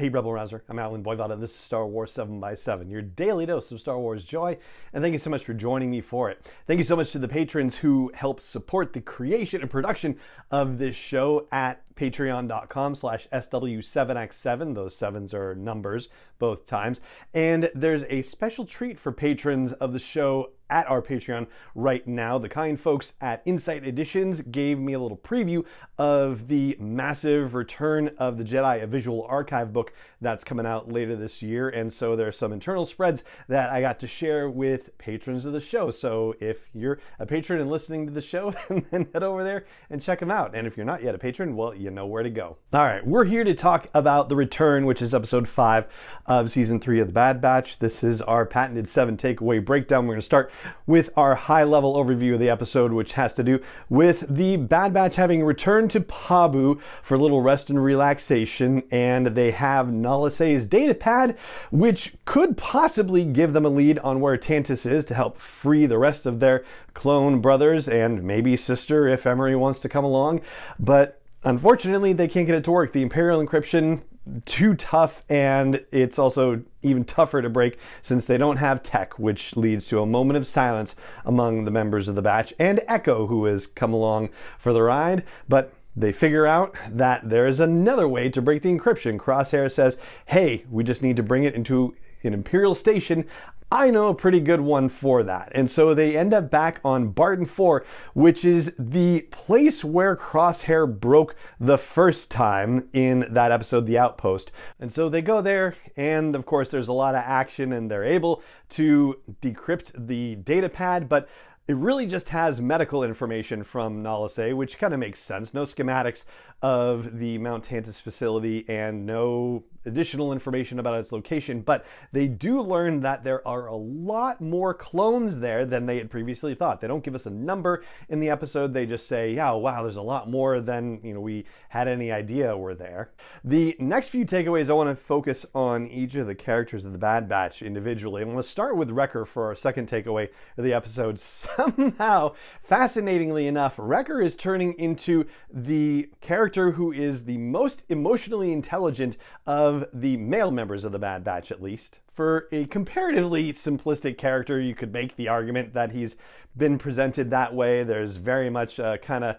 Hey Rebel Rouser, I'm Alan Voivod, and this is Star Wars 7x7, your daily dose of Star Wars joy, and thank you so much for joining me for it. Thank you so much to the patrons who help support the creation and production of this show at patreon.com/SW7x7. Those sevens are numbers both times. And there's a special treat for patrons of the show at our Patreon right now. The kind folks at Insight Editions gave me a little preview of the massive Return of the Jedi, a visual archive book that's coming out later this year. And so there's some internal spreads that I got to share with patrons of the show. So if you're a patron and listening to the show, then head over there and check them out. And if you're not yet a patron, well, you know where to go. All right, we're here to talk about The Return, which is episode 5 of season 3 of The Bad Batch. This is our patented 7 takeaway breakdown. We're going to start with our high-level overview of the episode, which has to do with the Bad Batch having returned to Pabu for a little rest and relaxation, and they have Nala Se's data pad, which could possibly give them a lead on where Tantus is to help free the rest of their clone brothers and maybe sister if Emery wants to come along. But unfortunately, they can't get it to work. The Imperial encryption, too tough, and it's also even tougher to break since they don't have tech, which leads to a moment of silence among the members of the batch and Echo, who has come along for the ride. But they figure out that there's another way to break the encryption. Crosshair says, hey, we just need to bring it into an Imperial station. I know a pretty good one for that. And so they end up back on Barton 4, which is the place where Crosshair broke the first time in that episode, The Outpost. And so they go there, and of course there's a lot of action, and they're able to decrypt the data pad, but it really just has medical information from Nala Se, which kind of makes sense. No schematics of the Mount Tantus facility and no additional information about its location, but they do learn that there are a lot more clones there than they had previously thought. They don't give us a number in the episode. They just say, yeah, wow, there's a lot more than we had any idea were there. The next few takeaways, I want to focus on each of the characters of the Bad Batch individually. I'm going to start with Wrecker for our second takeaway of the episode. Somehow, fascinatingly enough, Wrecker is turning into the character who is the most emotionally intelligent of the male members of the Bad Batch, at least. For a comparatively simplistic character, you could make the argument that he's been presented that way. There's very much a kind of,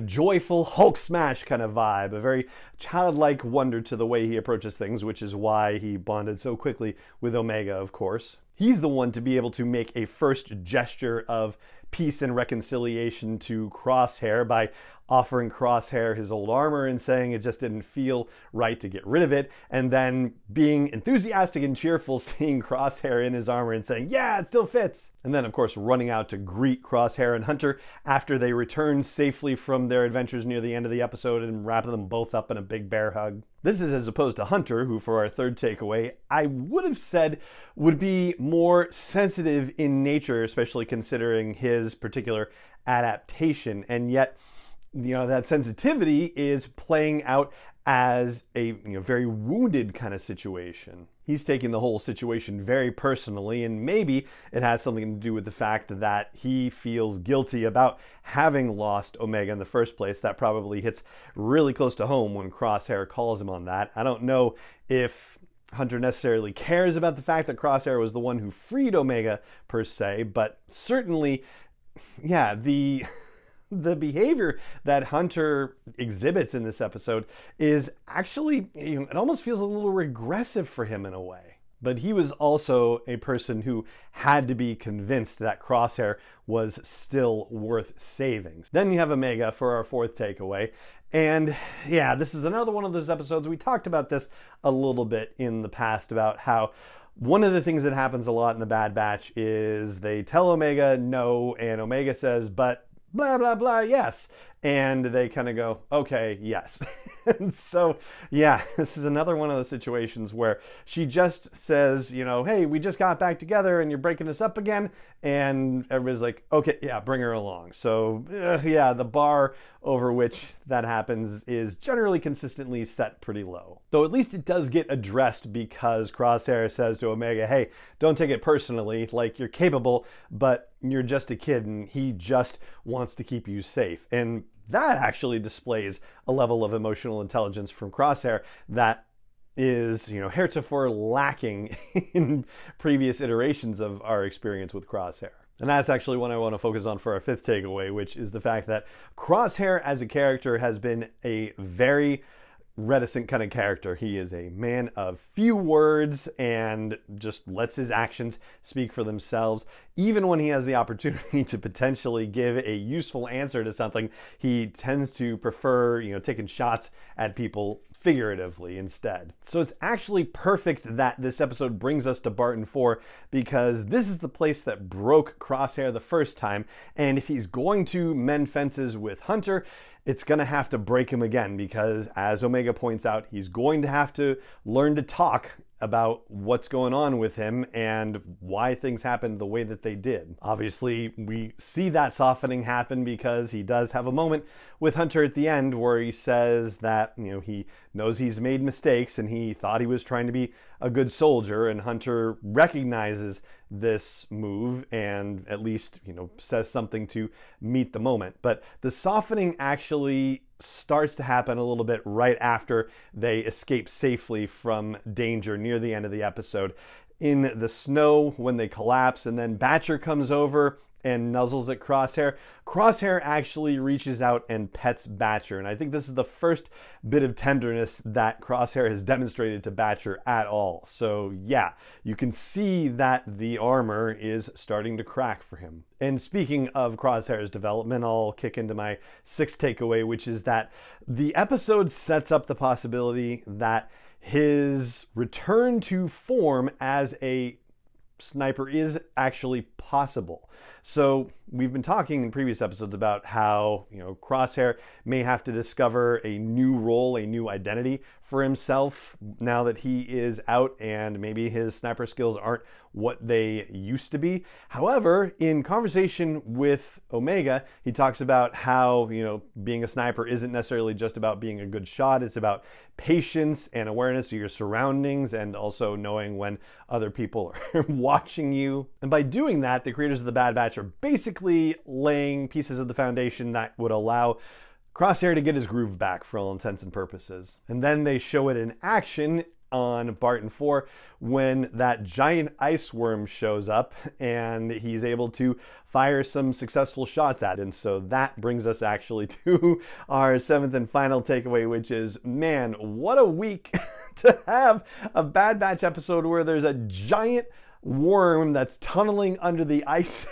joyful Hulk smash kind of vibe, a very childlike wonder to the way he approaches things, which is why he bonded so quickly with Omega, of course. He's the one to be able to make a first gesture of peace and reconciliation to Crosshair by offering Crosshair his old armor and saying it just didn't feel right to get rid of it, and then being enthusiastic and cheerful seeing Crosshair in his armor and saying, yeah, it still fits. And then, of course, running out to greet Crosshair and Hunter after they return safely from their adventures near the end of the episode and wrapping them both up in a big bear hug. This is as opposed to Hunter, who, for our third takeaway, I would have said would be more sensitive in nature, especially considering his particular adaptation, and yet that sensitivity is playing out as a very wounded kind of situation. He's taking the whole situation very personally, and maybe it has something to do with the fact that he feels guilty about having lost Omega in the first place. That probably hits really close to home when Crosshair calls him on that. I don't know if Hunter necessarily cares about the fact that Crosshair was the one who freed Omega per se, but certainly, yeah, the behavior that Hunter exhibits in this episode is actually, it almost feels a little regressive for him in a way. But he was also a person who had to be convinced that Crosshair was still worth saving. Then you have Omega for our fourth takeaway. And yeah, this is another one of those episodes. We talked about this a little bit in the past about how one of the things that happens a lot in the Bad Batch is they tell Omega no, and Omega says, but blah, blah, blah, yes. And they kind of go, okay, yes. And so, yeah, this is another one of those situations where she just says, hey, we just got back together and you're breaking us up again. And everybody's like, okay, yeah, bring her along. So, yeah, the bar over which that happens is generally consistently set pretty low. Though at least it does get addressed because Crosshair says to Omega, hey, don't take it personally, like you're capable, but you're just a kid and he just wants to keep you safe. And that actually displays a level of emotional intelligence from Crosshair that is, heretofore lacking in previous iterations of our experience with Crosshair. And that's actually what I want to focus on for our fifth takeaway, which is the fact that Crosshair as a character has been a very reticent kind of character. He is a man of few words and just lets his actions speak for themselves. Even when he has the opportunity to potentially give a useful answer to something, he tends to prefer, taking shots at people figuratively instead. So it's actually perfect that this episode brings us to Barton 4, because this is the place that broke Crosshair the first time, and if he's going to mend fences with Hunter, it's going to have to break him again, because as Omega points out, he's going to have to learn to talk about what's going on with him and why things happened the way that they did. Obviously, we see that softening happen because he does have a moment with Hunter at the end where he says that, he knows he's made mistakes and he thought he was trying to be a good soldier, and Hunter recognizes this move and at least, says something to meet the moment. But the softening actually starts to happen a little bit right after they escape safely from danger near the end of the episode. In the snow when they collapse, and then Batcher comes over and nuzzles at Crosshair. Crosshair actually reaches out and pets Batcher, and I think this is the first bit of tenderness that Crosshair has demonstrated to Batcher at all. So yeah, you can see that the armor is starting to crack for him. And speaking of Crosshair's development, I'll kick into my sixth takeaway, which is that the episode sets up the possibility that his return to form as a sniper is actually possible. So we've been talking in previous episodes about how, Crosshair may have to discover a new role, a new identity for himself now that he is out and maybe his sniper skills aren't what they used to be. However, in conversation with Omega, he talks about how, being a sniper isn't necessarily just about being a good shot. It's about patience and awareness of your surroundings, and also knowing when other people are watching you. And by doing that, the creators of the Bad Batch are basically laying pieces of the foundation that would allow Crosshair to get his groove back for all intents and purposes. And then they show it in action on Barton 4 when that giant ice worm shows up and he's able to fire some successful shots at it. And so that brings us actually to our seventh and final takeaway, which is, man, what a week to have a Bad Batch episode where there's a giant worm that's tunneling under the ice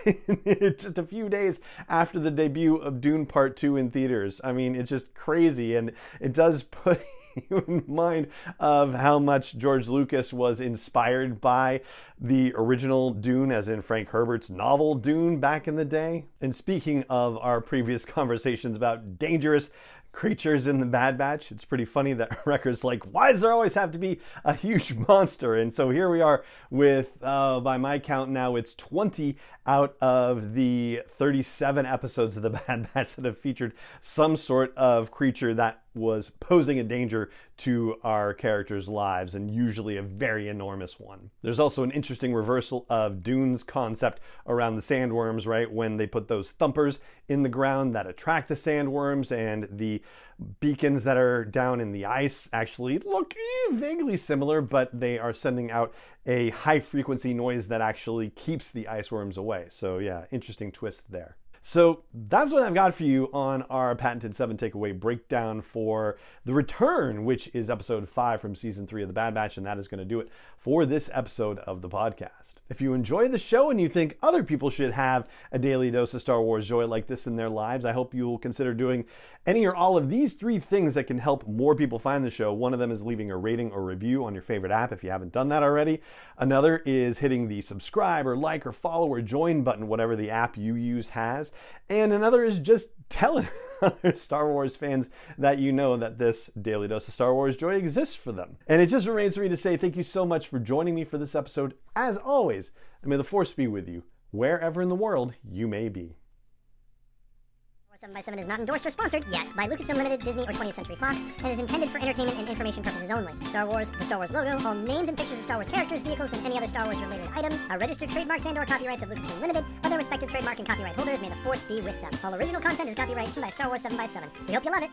just a few days after the debut of Dune Part 2 in theaters. I mean, it's just crazy, and it does put you in mind of how much George Lucas was inspired by the original Dune, as in Frank Herbert's novel Dune back in the day. And speaking of our previous conversations about dangerous creatures in the Bad Batch, it's pretty funny that Wrecker's like, why does there always have to be a huge monster? And so here we are with, by my count now, it's 20 out of the 37 episodes of the Bad Batch that have featured some sort of creature that was posing a danger to our characters' lives, and usually a very enormous one. There's also an interesting reversal of Dune's concept around the sandworms, right? When they put those thumpers in the ground that attract the sandworms, and the beacons that are down in the ice actually look vaguely similar, but they are sending out a high frequency noise that actually keeps the ice worms away. So yeah, interesting twist there. So that's what I've got for you on our patented 7 takeaway breakdown for The Return, which is episode 5 from season 3 of The Bad Batch, and that is going to do it for this episode of the podcast. If you enjoy the show and you think other people should have a daily dose of Star Wars joy like this in their lives, I hope you'll consider doing any or all of these 3 things that can help more people find the show. One of them is leaving a rating or review on your favorite app if you haven't done that already. Another is hitting the subscribe or like or follow or join button, whatever the app you use has. And another is just telling other Star Wars fans that you know that this daily dose of Star Wars joy exists for them. And it just remains for me to say thank you so much for joining me for this episode. As always, and may the Force be with you wherever in the world you may be. 7x7 is not endorsed or sponsored yet by Lucasfilm Limited, Disney, or 20th Century Fox, and is intended for entertainment and information purposes only. Star Wars, the Star Wars logo, all names and pictures of Star Wars characters, vehicles, and any other Star Wars related items are registered trademarks and/or copyrights of Lucasfilm Limited, or their respective trademark and copyright holders. May the Force be with them. All original content is copyright by Star Wars 7x7. We hope you love it.